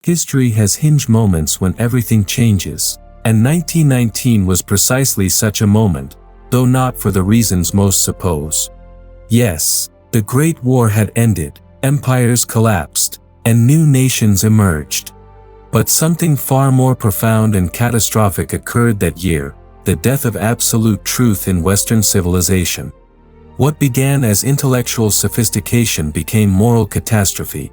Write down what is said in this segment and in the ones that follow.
History has hinge moments when everything changes, and 1919 was precisely such a moment, though not for the reasons most suppose. Yes, the Great War had ended, empires collapsed, and new nations emerged. But something far more profound and catastrophic occurred that year, the death of absolute truth in Western civilization. What began as intellectual sophistication became moral catastrophe.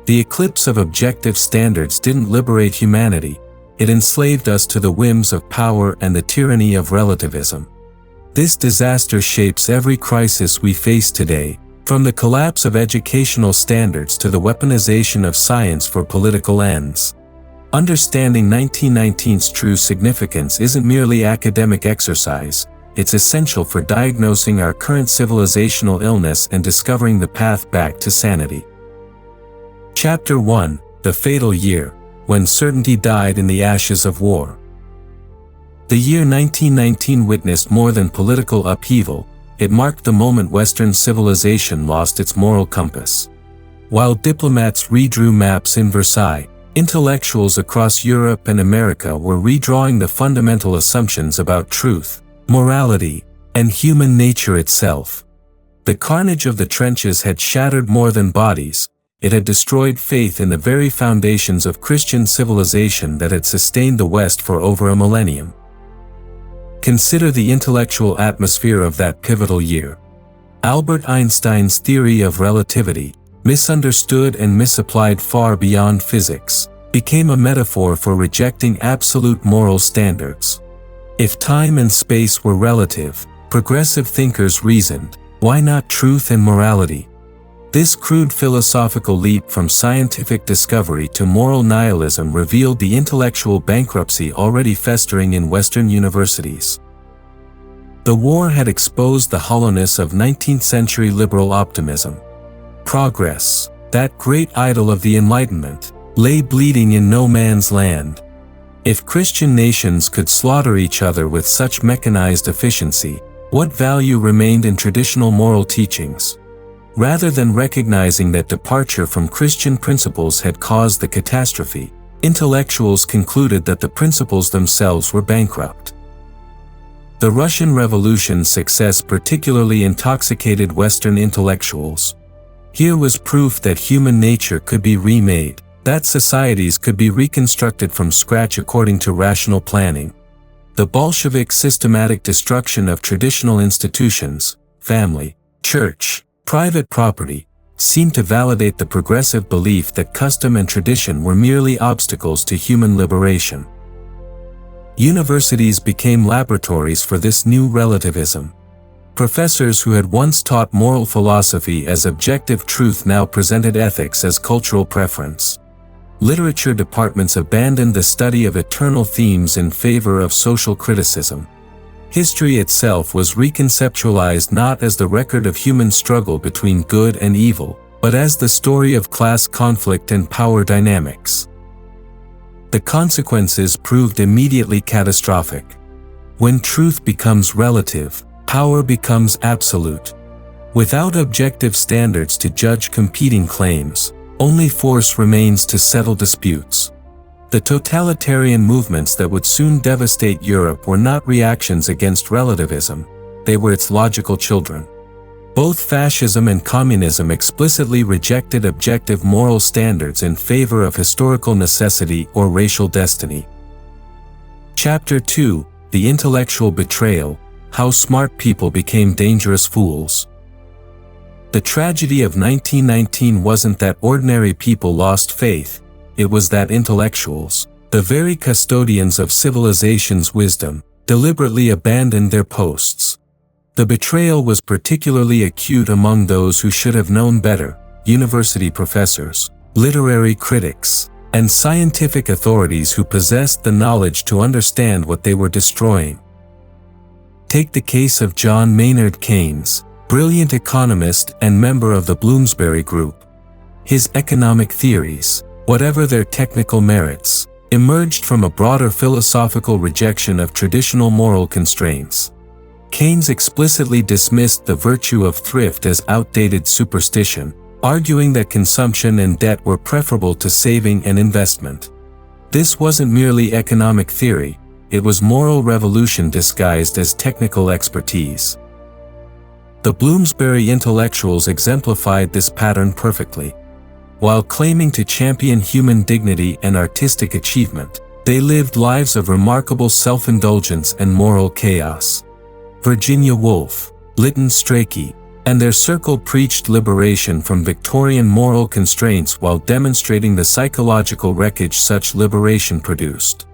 The eclipse of objective standards didn't liberate humanity, it enslaved us to the whims of power and the tyranny of relativism. This disaster shapes every crisis we face today, from the collapse of educational standards to the weaponization of science for political ends. Understanding 1919's true significance isn't merely academic exercise, it's essential for diagnosing our current civilizational illness and discovering the path back to sanity. Chapter 1: The Fatal Year, When Certainty Died in the Ashes of War. The year 1919 witnessed more than political upheaval, it marked the moment Western civilization lost its moral compass. While diplomats redrew maps in Versailles, intellectuals across Europe and America were redrawing the fundamental assumptions about truth, morality, and human nature itself. The carnage of the trenches had shattered more than bodies, it had destroyed faith in the very foundations of Christian civilization that had sustained the West for over a millennium. Consider the intellectual atmosphere of that pivotal year. Albert Einstein's theory of relativity, misunderstood and misapplied far beyond physics, became a metaphor for rejecting absolute moral standards. If time and space were relative, progressive thinkers reasoned, why not truth and morality? This crude philosophical leap from scientific discovery to moral nihilism revealed the intellectual bankruptcy already festering in Western universities. The war had exposed the hollowness of 19th-century liberal optimism. Progress, that great idol of the Enlightenment, lay bleeding in no man's land. If Christian nations could slaughter each other with such mechanized efficiency, what value remained in traditional moral teachings? Rather than recognizing that departure from Christian principles had caused the catastrophe, intellectuals concluded that the principles themselves were bankrupt. The Russian Revolution's success particularly intoxicated Western intellectuals. Here was proof that human nature could be remade, that societies could be reconstructed from scratch according to rational planning. The Bolshevik systematic destruction of traditional institutions, family, church, private property, seemed to validate the progressive belief that custom and tradition were merely obstacles to human liberation. Universities became laboratories for this new relativism. Professors who had once taught moral philosophy as objective truth now presented ethics as cultural preference. Literature departments abandoned the study of eternal themes in favor of social criticism. History itself was reconceptualized not as the record of human struggle between good and evil, but as the story of class conflict and power dynamics. The consequences proved immediately catastrophic. When truth becomes relative, power becomes absolute. Without objective standards to judge competing claims, only force remains to settle disputes. The totalitarian movements that would soon devastate Europe were not reactions against relativism, they were its logical children. Both fascism and communism explicitly rejected objective moral standards in favor of historical necessity or racial destiny. Chapter 2: The Intellectual Betrayal, How Smart People Became Dangerous Fools. The tragedy of 1919 wasn't that ordinary people lost faith, it was that intellectuals, the very custodians of civilization's wisdom, deliberately abandoned their posts. The betrayal was particularly acute among those who should have known better: university professors, literary critics, and scientific authorities who possessed the knowledge to understand what they were destroying. Take the case of John Maynard Keynes, brilliant economist and member of the Bloomsbury Group. His economic theories, whatever their technical merits, emerged from a broader philosophical rejection of traditional moral constraints. Keynes explicitly dismissed the virtue of thrift as outdated superstition, arguing that consumption and debt were preferable to saving and investment. This wasn't merely economic theory, it was moral revolution disguised as technical expertise. The Bloomsbury intellectuals exemplified this pattern perfectly. While claiming to champion human dignity and artistic achievement, they lived lives of remarkable self-indulgence and moral chaos. Virginia Woolf, Lytton Strachey, and their circle preached liberation from Victorian moral constraints while demonstrating the psychological wreckage such liberation produced.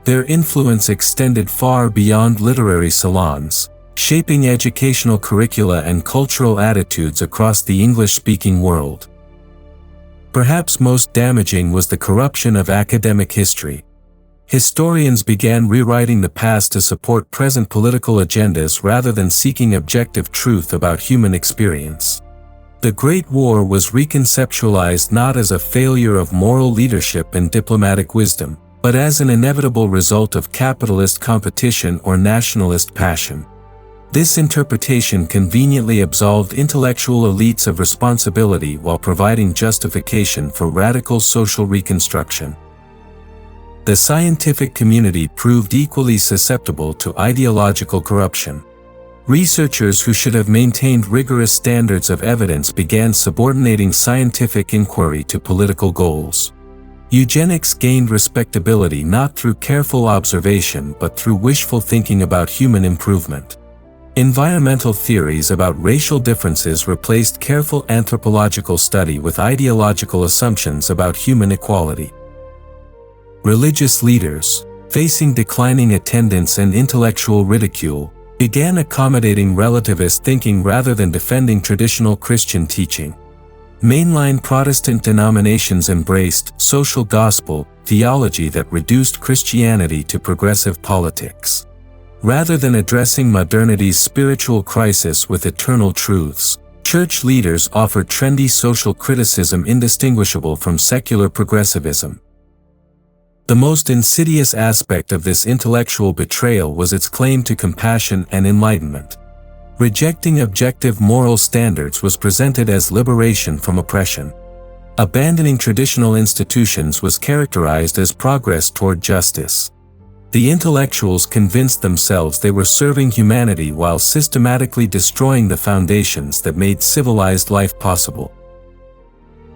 Their influence extended far beyond literary salons, shaping educational curricula and cultural attitudes across the English-speaking world. Perhaps most damaging was the corruption of academic history. Historians began rewriting the past to support present political agendas rather than seeking objective truth about human experience. The Great War was reconceptualized not as a failure of moral leadership and diplomatic wisdom, but as an inevitable result of capitalist competition or nationalist passion. This interpretation conveniently absolved intellectual elites of responsibility while providing justification for radical social reconstruction. The scientific community proved equally susceptible to ideological corruption. Researchers who should have maintained rigorous standards of evidence began subordinating scientific inquiry to political goals. Eugenics gained respectability not through careful observation but through wishful thinking about human improvement. Environmental theories about racial differences replaced careful anthropological study with ideological assumptions about human equality. Religious leaders, facing declining attendance and intellectual ridicule, began accommodating relativist thinking rather than defending traditional Christian teaching. Mainline Protestant denominations embraced social gospel theology that reduced Christianity to progressive politics. Rather than addressing modernity's spiritual crisis with eternal truths, church leaders offered trendy social criticism indistinguishable from secular progressivism. The most insidious aspect of this intellectual betrayal was its claim to compassion and enlightenment. Rejecting objective moral standards was presented as liberation from oppression. Abandoning traditional institutions was characterized as progress toward justice. The intellectuals convinced themselves they were serving humanity while systematically destroying the foundations that made civilized life possible.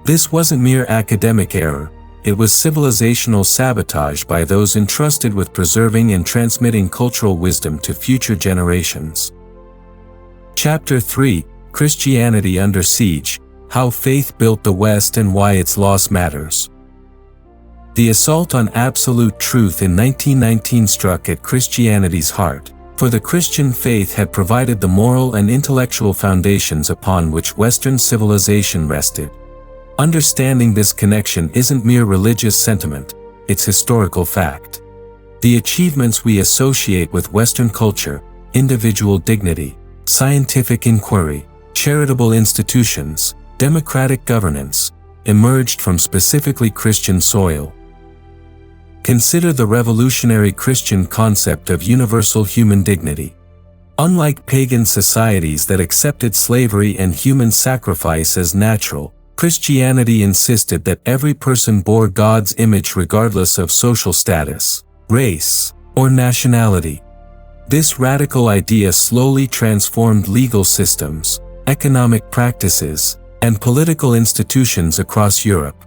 This wasn't mere academic error, it was civilizational sabotage by those entrusted with preserving and transmitting cultural wisdom to future generations. Chapter 3, Christianity Under Siege: How Faith Built the West and Why Its Loss Matters. The assault on absolute truth in 1919 struck at Christianity's heart, for the Christian faith had provided the moral and intellectual foundations upon which Western civilization rested. Understanding this connection isn't mere religious sentiment, it's historical fact. The achievements we associate with Western culture, individual dignity, scientific inquiry, charitable institutions, democratic governance, emerged from specifically Christian soil. Consider the revolutionary Christian concept of universal human dignity. Unlike pagan societies that accepted slavery and human sacrifice as natural, Christianity insisted that every person bore God's image regardless of social status, race, or nationality. This radical idea slowly transformed legal systems, economic practices, and political institutions across Europe.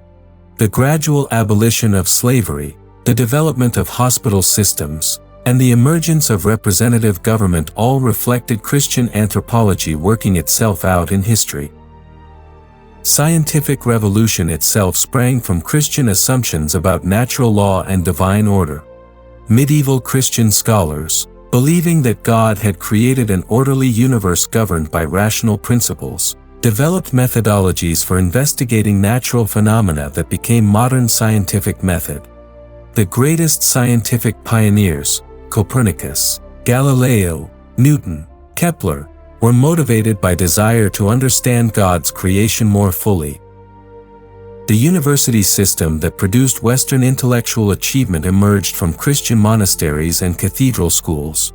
The gradual abolition of slavery, the development of hospital systems, and the emergence of representative government all reflected Christian anthropology working itself out in history. Scientific revolution itself sprang from Christian assumptions about natural law and divine order. Medieval Christian scholars, believing that God had created an orderly universe governed by rational principles, developed methodologies for investigating natural phenomena that became modern scientific method. The greatest scientific pioneers, Copernicus, Galileo, Newton, Kepler, were motivated by desire to understand God's creation more fully. The university system that produced Western intellectual achievement emerged from Christian monasteries and cathedral schools.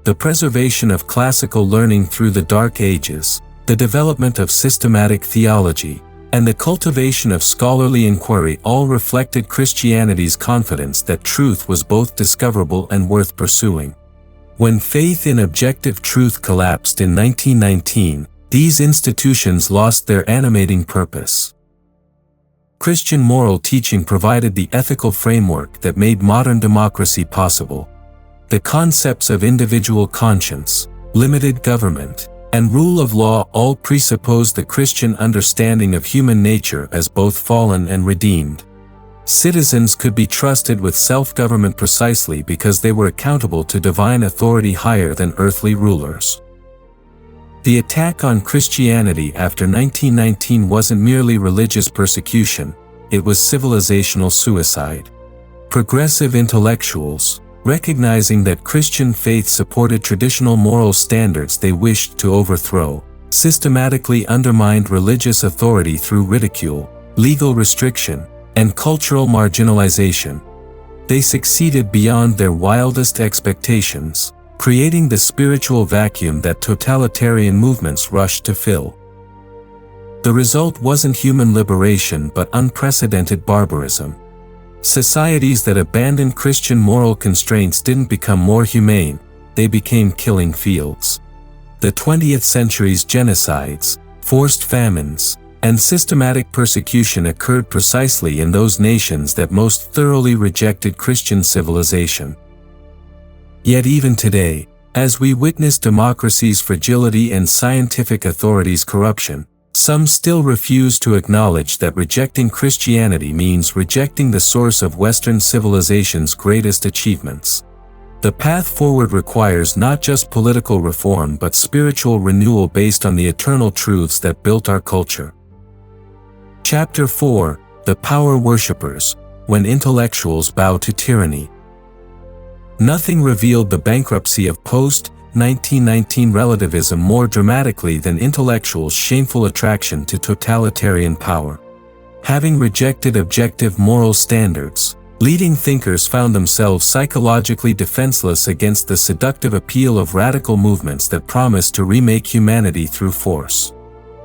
The preservation of classical learning through the Dark Ages, the development of systematic theology, and the cultivation of scholarly inquiry all reflected Christianity's confidence that truth was both discoverable and worth pursuing. When faith in objective truth collapsed in 1919, these institutions lost their animating purpose. Christian moral teaching provided the ethical framework that made modern democracy possible. The concepts of individual conscience, limited government, and rule of law all presupposed the Christian understanding of human nature as both fallen and redeemed. Citizens could be trusted with self-government precisely because they were accountable to divine authority higher than earthly rulers. The attack on Christianity after 1919 wasn't merely religious persecution, it was civilizational suicide. Progressive intellectuals, recognizing that Christian faith supported traditional moral standards they wished to overthrow, systematically undermined religious authority through ridicule, legal restriction, and cultural marginalization. They succeeded beyond their wildest expectations, creating the spiritual vacuum that totalitarian movements rushed to fill. The result wasn't human liberation but unprecedented barbarism. Societies that abandoned Christian moral constraints didn't become more humane, they became killing fields. The 20th century's genocides, forced famines, and systematic persecution occurred precisely in those nations that most thoroughly rejected Christian civilization. Yet even today, as we witness democracy's fragility and scientific authority's corruption, some still refuse to acknowledge that rejecting Christianity means rejecting the source of Western civilization's greatest achievements. The path forward requires not just political reform but spiritual renewal based on the eternal truths that built our culture. Chapter 4: The Power Worshippers, When Intellectuals Bow to Tyranny. Nothing revealed the bankruptcy of post-1919 relativism more dramatically than intellectuals' shameful attraction to totalitarian power. Having rejected objective moral standards, leading thinkers found themselves psychologically defenseless against the seductive appeal of radical movements that promised to remake humanity through force.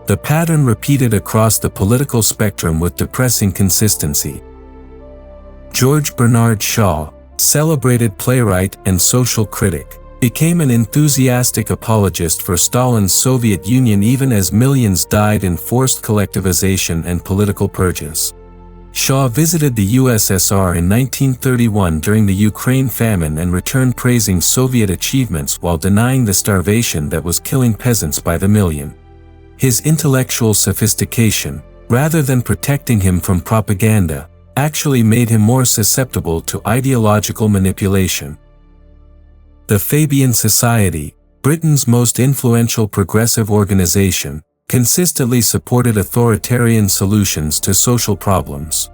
The pattern repeated across the political spectrum with depressing consistency. George Bernard Shaw, celebrated playwright and social critic, became an enthusiastic apologist for Stalin's Soviet Union even as millions died in forced collectivization and political purges. Shaw visited the USSR in 1931 during the Ukraine famine and returned praising Soviet achievements while denying the starvation that was killing peasants by the million. His intellectual sophistication, rather than protecting him from propaganda, actually made him more susceptible to ideological manipulation. The Fabian Society, Britain's most influential progressive organization, consistently supported authoritarian solutions to social problems.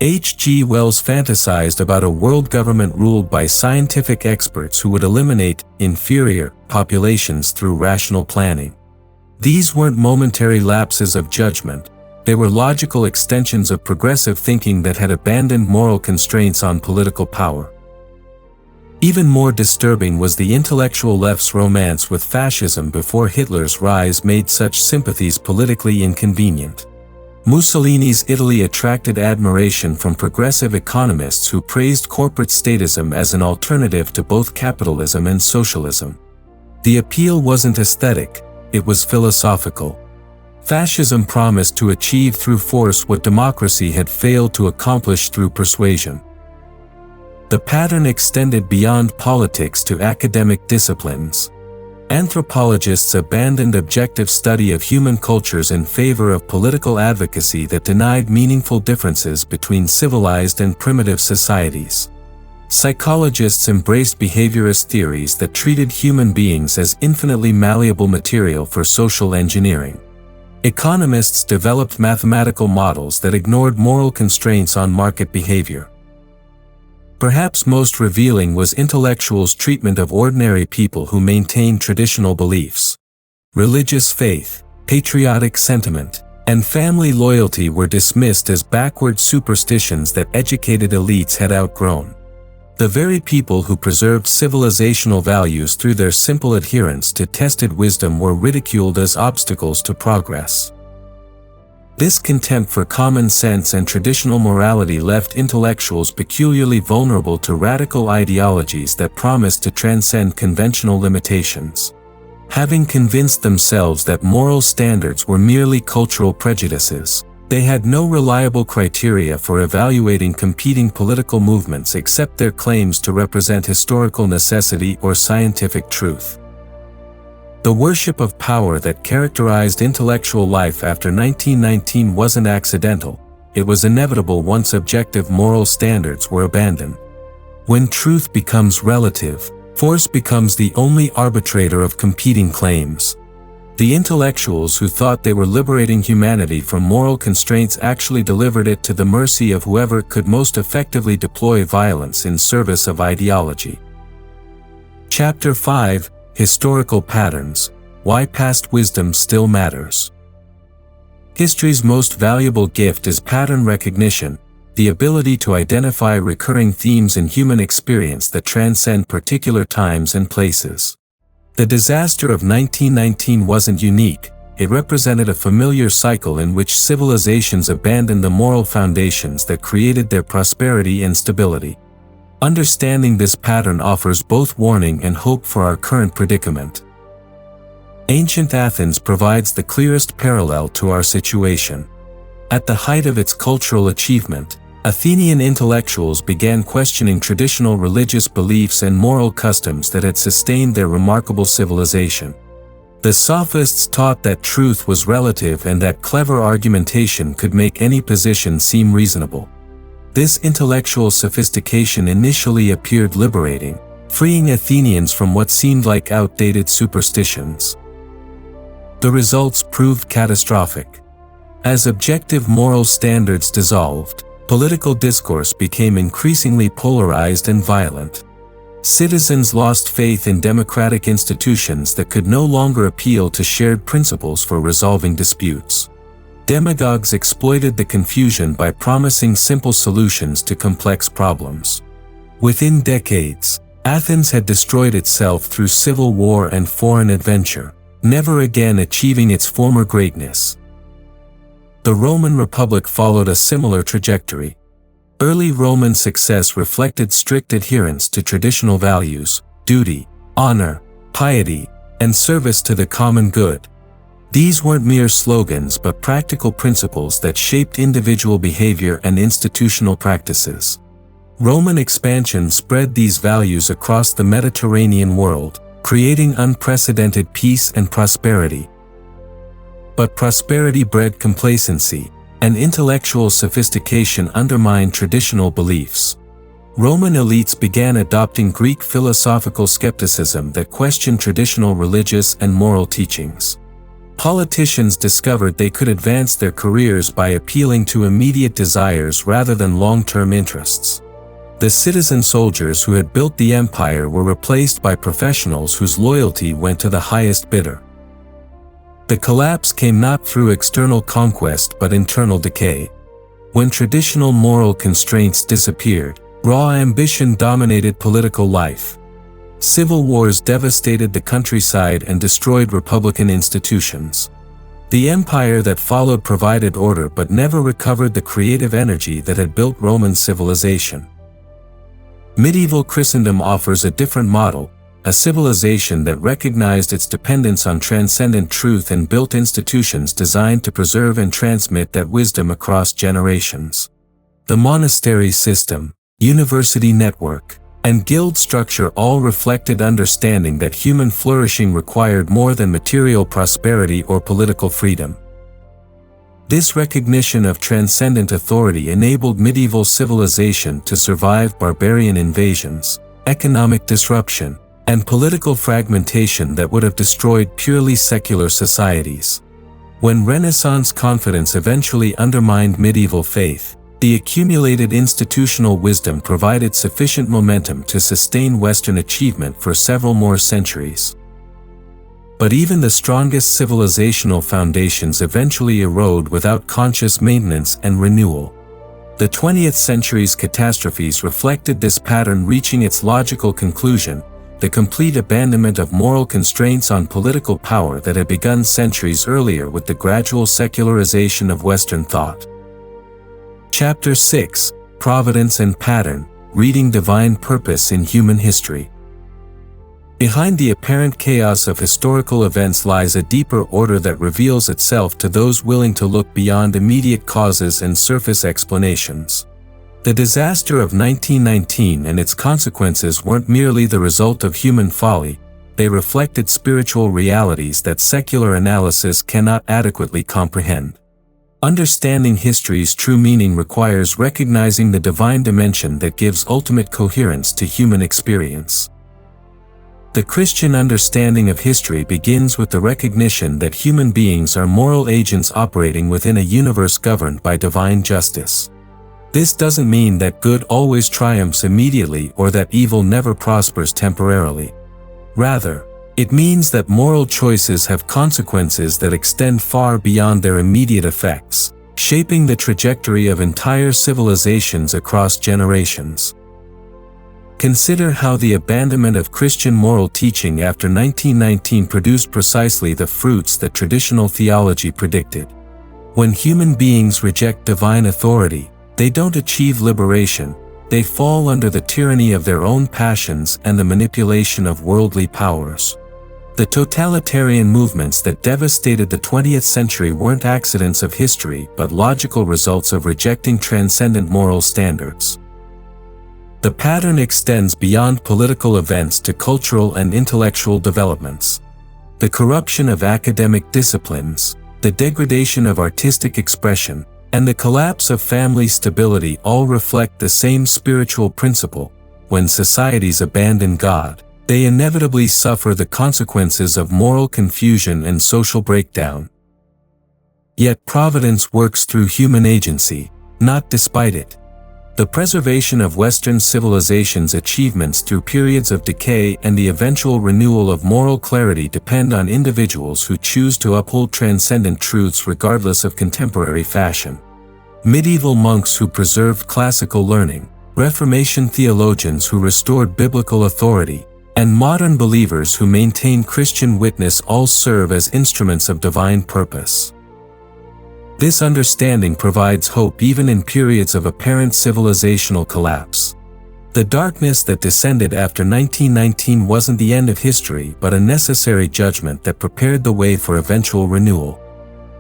H.G. Wells fantasized about a world government ruled by scientific experts who would eliminate inferior populations through rational planning. These weren't momentary lapses of judgment, they were logical extensions of progressive thinking that had abandoned moral constraints on political power. Even more disturbing was the intellectual left's romance with fascism before Hitler's rise made such sympathies politically inconvenient. Mussolini's Italy attracted admiration from progressive economists who praised corporate statism as an alternative to both capitalism and socialism. The appeal wasn't aesthetic, it was philosophical. Fascism promised to achieve through force what democracy had failed to accomplish through persuasion. The pattern extended beyond politics to academic disciplines. Anthropologists abandoned objective study of human cultures in favor of political advocacy that denied meaningful differences between civilized and primitive societies. Psychologists embraced behaviorist theories that treated human beings as infinitely malleable material for social engineering. Economists developed mathematical models that ignored moral constraints on market behavior. Perhaps most revealing was intellectuals' treatment of ordinary people who maintained traditional beliefs. Religious faith, patriotic sentiment, and family loyalty were dismissed as backward superstitions that educated elites had outgrown. The very people who preserved civilizational values through their simple adherence to tested wisdom were ridiculed as obstacles to progress. This contempt for common sense and traditional morality left intellectuals peculiarly vulnerable to radical ideologies that promised to transcend conventional limitations. Having convinced themselves that moral standards were merely cultural prejudices, they had no reliable criteria for evaluating competing political movements except their claims to represent historical necessity or scientific truth. The worship of power that characterized intellectual life after 1919 wasn't accidental, it was inevitable once objective moral standards were abandoned. When truth becomes relative, force becomes the only arbitrator of competing claims. The intellectuals who thought they were liberating humanity from moral constraints actually delivered it to the mercy of whoever could most effectively deploy violence in service of ideology. Chapter 5: Historical Patterns: Why Past Wisdom Still Matters. History's most valuable gift is pattern recognition, the ability to identify recurring themes in human experience that transcend particular times and places. The disaster of 1919 wasn't unique, it represented a familiar cycle in which civilizations abandoned the moral foundations that created their prosperity and stability. Understanding this pattern offers both warning and hope for our current predicament. Ancient Athens provides the clearest parallel to our situation. At the height of its cultural achievement, Athenian intellectuals began questioning traditional religious beliefs and moral customs that had sustained their remarkable civilization. The sophists taught that truth was relative and that clever argumentation could make any position seem reasonable. This intellectual sophistication initially appeared liberating, freeing Athenians from what seemed like outdated superstitions. The results proved catastrophic. As objective moral standards dissolved, political discourse became increasingly polarized and violent. Citizens lost faith in democratic institutions that could no longer appeal to shared principles for resolving disputes. Demagogues exploited the confusion by promising simple solutions to complex problems. Within decades, Athens had destroyed itself through civil war and foreign adventure, never again achieving its former greatness. The Roman Republic followed a similar trajectory. Early Roman success reflected strict adherence to traditional values, duty, honor, piety, and service to the common good. These weren't mere slogans but practical principles that shaped individual behavior and institutional practices. Roman expansion spread these values across the Mediterranean world, creating unprecedented peace and prosperity. But prosperity bred complacency, and intellectual sophistication undermined traditional beliefs. Roman elites began adopting Greek philosophical skepticism that questioned traditional religious and moral teachings. Politicians discovered they could advance their careers by appealing to immediate desires rather than long-term interests. The citizen soldiers who had built the empire were replaced by professionals whose loyalty went to the highest bidder. The collapse came not through external conquest but internal decay. When traditional moral constraints disappeared, raw ambition dominated political life. Civil wars devastated the countryside and destroyed republican institutions. The empire that followed provided order but never recovered the creative energy that had built Roman civilization. Medieval Christendom offers a different model, a civilization that recognized its dependence on transcendent truth and built institutions designed to preserve and transmit that wisdom across generations. The monastery system, university network, and guild structure all reflected understanding that human flourishing required more than material prosperity or political freedom. This recognition of transcendent authority enabled medieval civilization to survive barbarian invasions, economic disruption, and political fragmentation that would have destroyed purely secular societies. When Renaissance confidence eventually undermined medieval faith, the accumulated institutional wisdom provided sufficient momentum to sustain Western achievement for several more centuries. But even the strongest civilizational foundations eventually erode without conscious maintenance and renewal. The 20th century's catastrophes reflected this pattern reaching its logical conclusion. the complete abandonment of moral constraints on political power that had begun centuries earlier with the gradual secularization of Western thought. Chapter 6: Providence and Pattern, Reading Divine Purpose in Human History. Behind the apparent chaos of historical events lies a deeper order that reveals itself to those willing to look beyond immediate causes and surface explanations. The disaster of 1919 and its consequences weren't merely the result of human folly, they reflected spiritual realities that secular analysis cannot adequately comprehend. Understanding history's true meaning requires recognizing the divine dimension that gives ultimate coherence to human experience. The Christian understanding of history begins with the recognition that human beings are moral agents operating within a universe governed by divine justice. This doesn't mean that good always triumphs immediately or that evil never prospers temporarily. Rather, it means that moral choices have consequences that extend far beyond their immediate effects, shaping the trajectory of entire civilizations across generations. Consider how the abandonment of Christian moral teaching after 1919 produced precisely the fruits that traditional theology predicted. When human beings reject divine authority, they don't achieve liberation, they fall under the tyranny of their own passions and the manipulation of worldly powers. The totalitarian movements that devastated the 20th century weren't accidents of history but logical results of rejecting transcendent moral standards. The pattern extends beyond political events to cultural and intellectual developments. The corruption of academic disciplines, the degradation of artistic expression, and the collapse of family stability all reflect the same spiritual principle. When societies abandon God, they inevitably suffer the consequences of moral confusion and social breakdown. Yet providence works through human agency, not despite it. The preservation of Western civilization's achievements through periods of decay and the eventual renewal of moral clarity depend on individuals who choose to uphold transcendent truths regardless of contemporary fashion. Medieval monks who preserved classical learning, Reformation theologians who restored biblical authority, and modern believers who maintain Christian witness all serve as instruments of divine purpose. This understanding provides hope even in periods of apparent civilizational collapse. The darkness that descended after 1919 wasn't the end of history but a necessary judgment that prepared the way for eventual renewal.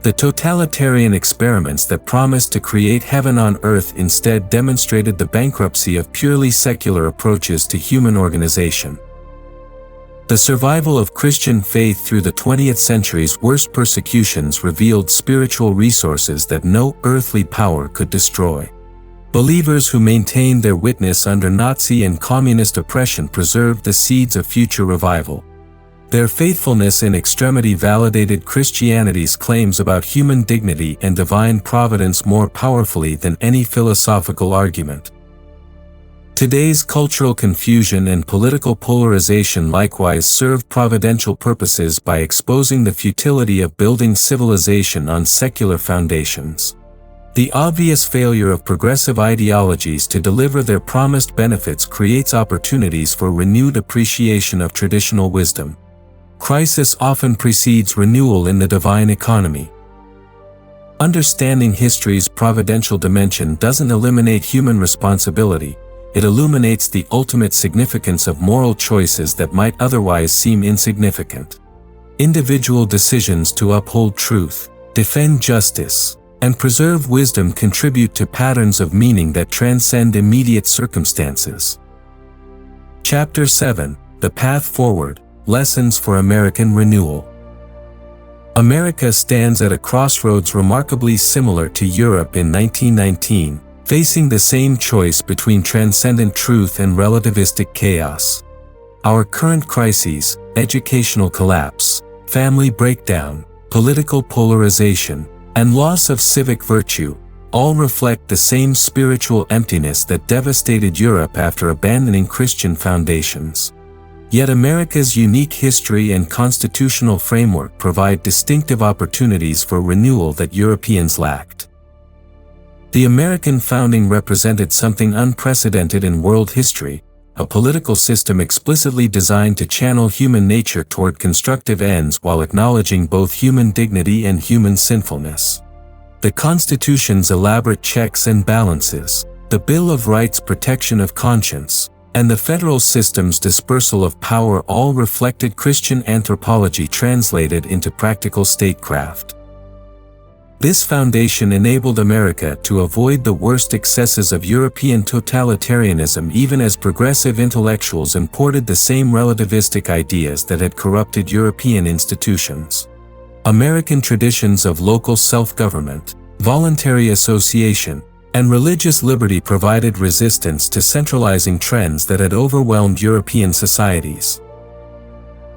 The totalitarian experiments that promised to create heaven on earth instead demonstrated the bankruptcy of purely secular approaches to human organization. The survival of Christian faith through the 20th century's worst persecutions revealed spiritual resources that no earthly power could destroy. Believers who maintained their witness under Nazi and communist oppression preserved the seeds of future revival. Their faithfulness in extremity validated Christianity's claims about human dignity and divine providence more powerfully than any philosophical argument. Today's cultural confusion and political polarization likewise serve providential purposes by exposing the futility of building civilization on secular foundations. The obvious failure of progressive ideologies to deliver their promised benefits creates opportunities for renewed appreciation of traditional wisdom. Crisis often precedes renewal in the divine economy. Understanding history's providential dimension doesn't eliminate human responsibility. It illuminates the ultimate significance of moral choices that might otherwise seem insignificant. Individual decisions to uphold truth, defend justice, and preserve wisdom contribute to patterns of meaning that transcend immediate circumstances. Chapter 7: The Path Forward, Lessons for American Renewal. America stands at a crossroads remarkably similar to Europe in 1919. Facing the same choice between transcendent truth and relativistic chaos. Our current crises, educational collapse, family breakdown, political polarization, and loss of civic virtue, all reflect the same spiritual emptiness that devastated Europe after abandoning Christian foundations. Yet America's unique history and constitutional framework provide distinctive opportunities for renewal that Europeans lacked. The American founding represented something unprecedented in world history, a political system explicitly designed to channel human nature toward constructive ends while acknowledging both human dignity and human sinfulness. The Constitution's elaborate checks and balances, the Bill of Rights' protection of conscience, and the federal system's dispersal of power all reflected Christian anthropology translated into practical statecraft. This foundation enabled America to avoid the worst excesses of European totalitarianism even as progressive intellectuals imported the same relativistic ideas that had corrupted European institutions. American traditions of local self-government, voluntary association, and religious liberty provided resistance to centralizing trends that had overwhelmed European societies.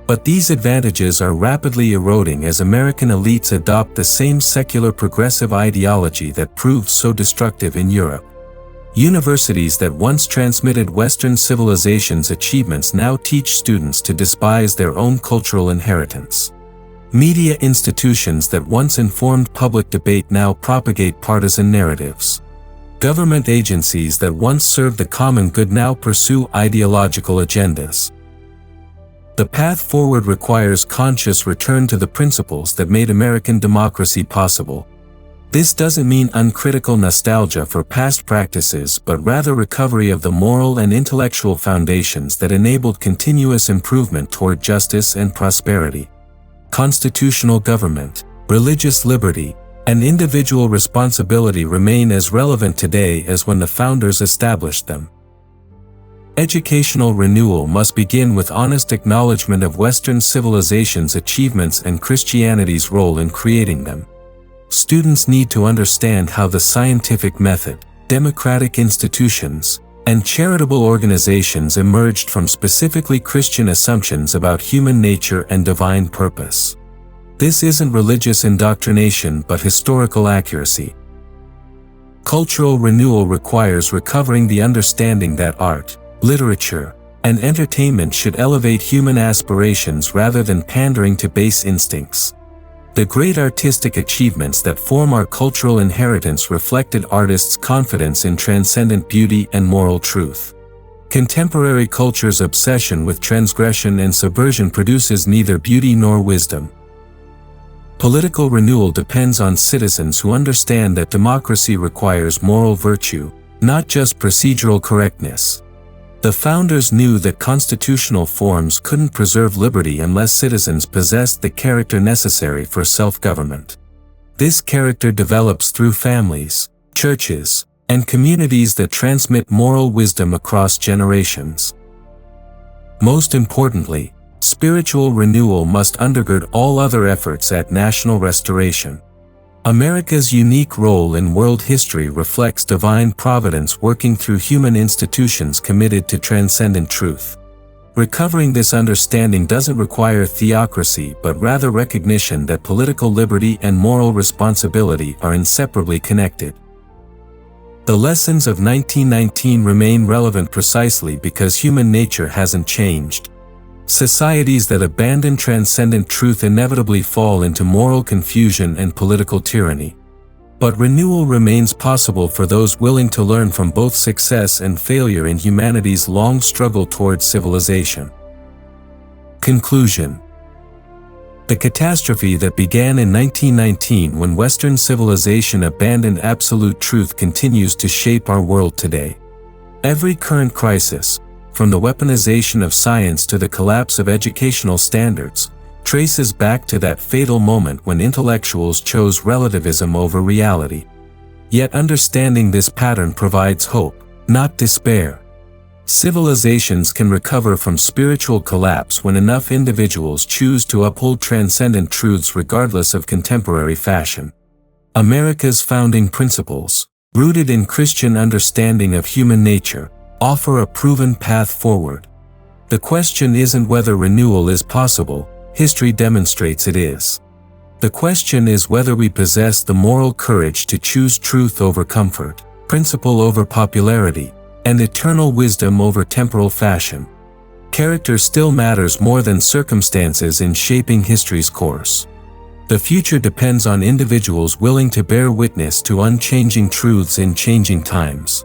But these advantages are rapidly eroding as American elites adopt the same secular progressive ideology that proved so destructive in Europe. Universities that once transmitted Western civilization's achievements now teach students to despise their own cultural inheritance. Media institutions that once informed public debate now propagate partisan narratives. Government agencies that once served the common good now pursue ideological agendas. The path forward requires conscious return to the principles that made American democracy possible. This doesn't mean uncritical nostalgia for past practices but rather recovery of the moral and intellectual foundations that enabled continuous improvement toward justice and prosperity. Constitutional government, religious liberty, and individual responsibility remain as relevant today as when the founders established them. Educational renewal must begin with honest acknowledgement of Western civilization's achievements and Christianity's role in creating them. Students need to understand how the scientific method, democratic institutions, and charitable organizations emerged from specifically Christian assumptions about human nature and divine purpose. This isn't religious indoctrination but historical accuracy. Cultural renewal requires recovering the understanding that art, literature, and entertainment should elevate human aspirations rather than pandering to base instincts. The great artistic achievements that form our cultural inheritance reflected artists' confidence in transcendent beauty and moral truth. Contemporary culture's obsession with transgression and subversion produces neither beauty nor wisdom. Political renewal depends on citizens who understand that democracy requires moral virtue, not just procedural correctness. The founders knew that constitutional forms couldn't preserve liberty unless citizens possessed the character necessary for self-government. This character develops through families, churches, and communities that transmit moral wisdom across generations. Most importantly, spiritual renewal must undergird all other efforts at national restoration. America's unique role in world history reflects divine providence working through human institutions committed to transcendent truth. Recovering this understanding doesn't require theocracy but rather recognition that political liberty and moral responsibility are inseparably connected. The lessons of 1919 remain relevant precisely because human nature hasn't changed. Societies that abandon transcendent truth inevitably fall into moral confusion and political tyranny. But renewal remains possible for those willing to learn from both success and failure in humanity's long struggle toward civilization. Conclusion. The catastrophe that began in 1919 when Western civilization abandoned absolute truth continues to shape our world today. Every current crisis, from the weaponization of science to the collapse of educational standards, traces back to that fatal moment when intellectuals chose relativism over reality. Yet understanding this pattern provides hope, not despair. Civilizations can recover from spiritual collapse when enough individuals choose to uphold transcendent truths regardless of contemporary fashion. America's founding principles, rooted in Christian understanding of human nature, offer a proven path forward. The question isn't whether renewal is possible, history demonstrates it is. The question is whether we possess the moral courage to choose truth over comfort, principle over popularity, and eternal wisdom over temporal fashion. Character still matters more than circumstances in shaping history's course. The future depends on individuals willing to bear witness to unchanging truths in changing times.